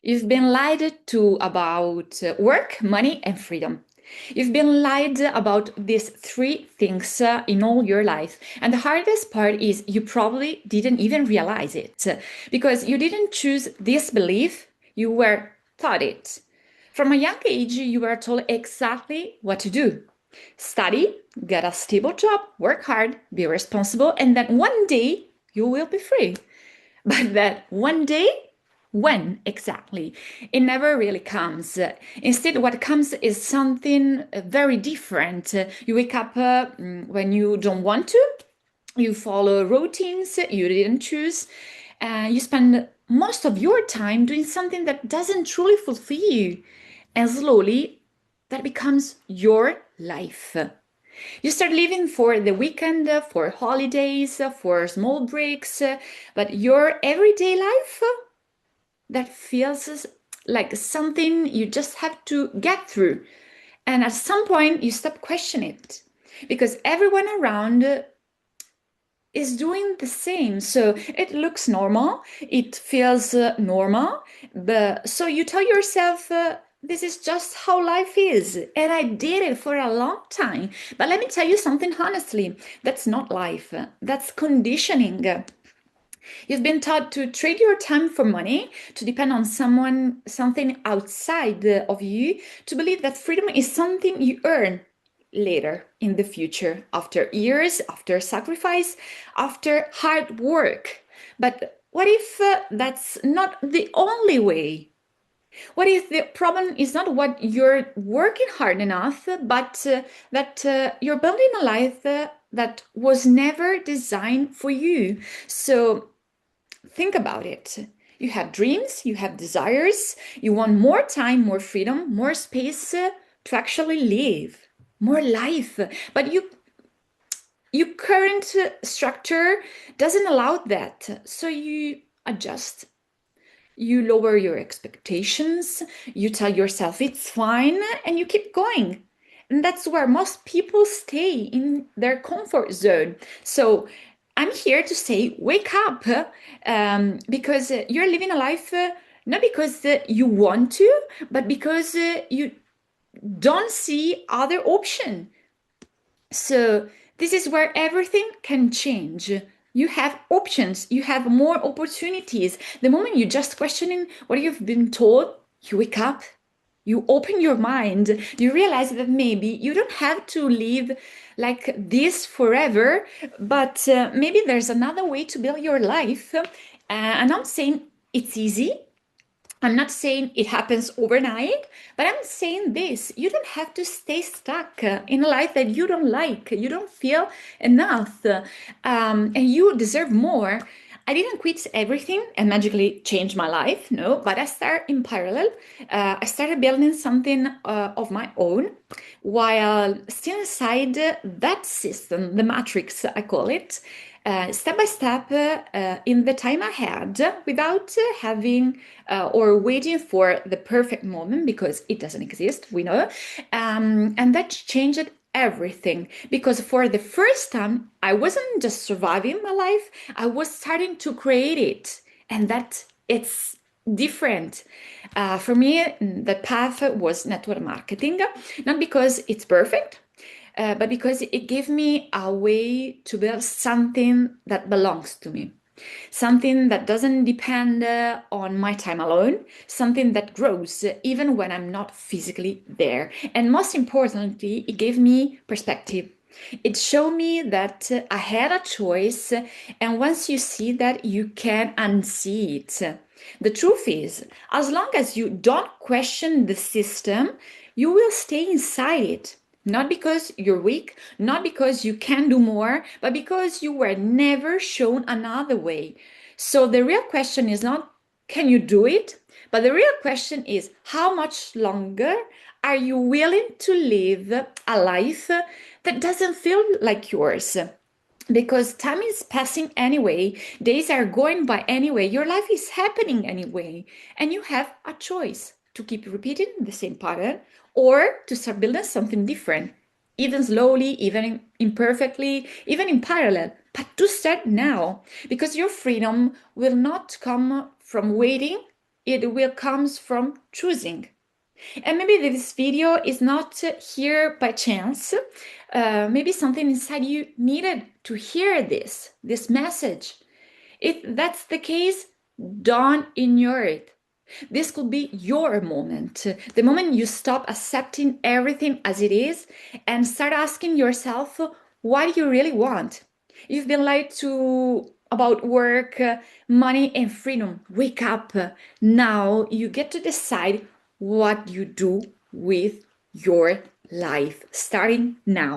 You've been lied to about work, money, and freedom. You've been lied about these three things in all your life. And the hardest part is you probably didn't even realize it because you didn't choose this belief, you were taught it. From a young age, you were told exactly what to do: study, get a stable job, work hard, be responsible, and then one day you will be free. But that one day, when exactly? It never really comes. Instead, what comes is something very different. You wake up when you don't want to, you follow routines you didn't choose, and you spend most of your time doing something that doesn't truly fulfill you. And slowly, that becomes your life. You start living for the weekend, for holidays, for small breaks, but your everyday life, that feels like something you just have to get through. And at some point, you stop questioning it because everyone around is doing the same. So it looks normal, it feels normal. But so you tell yourself, this is just how life is. And I did it for a long time. But let me tell you something honestly, that's not life, that's conditioning. You've been taught to trade your time for money, to depend on someone, something outside of you, to believe that freedom is something you earn later in the future, after years, after sacrifice, after hard work. But what if that's not the only way? What if the problem is not what you're working hard enough, but that you're building a life that was never designed for you? So think about it. You have dreams, you have desires, you want more time, more freedom, more space to actually live, more life. But your current structure doesn't allow that. So you adjust. You lower your expectations, you tell yourself it's fine, and you keep going. And that's where most people stay in their comfort zone. So I'm here to say, wake up, because you're living a life not because you want to, but because you don't see other option. So this is where everything can change. You have options, you have more opportunities. The moment you're just questioning what you've been told, you wake up, you open your mind, you realize that maybe you don't have to live like this forever, but maybe there's another way to build your life. I'm not saying it's easy. I'm not saying it happens overnight, but I'm saying this: you don't have to stay stuck in a life that you don't like, you don't feel enough, and you deserve more. I didn't quit everything and magically change my life, no, but I started in parallel. I started building something of my own while still inside that system, the matrix, I call it, step by step in the time I had without having or waiting for the perfect moment because it doesn't exist, we know. And that changed everything because for the first time, I wasn't just surviving my life, I was starting to create it. And that it's different. For me, the path was network marketing, not because it's perfect, but because it gave me a way to build something that belongs to me, something that doesn't depend on my time alone, something that grows even when I'm not physically there. And most importantly, it gave me perspective. It showed me that I had a choice, and once you see that, you can unsee it. The truth is, as long as you don't question the system, you will stay inside it. Not because you're weak, not because you can do more, but because you were never shown another way. So the real question is not, can you do it? But the real question is, how much longer are you willing to live a life that doesn't feel like yours? Because time is passing anyway, days are going by anyway, your life is happening anyway, and you have a choice to keep repeating the same pattern or to start building something different, even slowly, even imperfectly, even in parallel, but to start now, because your freedom will not come from waiting, it will comes from choosing. And maybe this video is not here by chance. Maybe something inside you needed to hear this message. If that's the case, don't ignore it. This could be your moment, the moment you stop accepting everything as it is and start asking yourself, what do you really want? You've been lied to about work, money, and freedom. Wake up. Now you get to decide what you do with your life, starting now.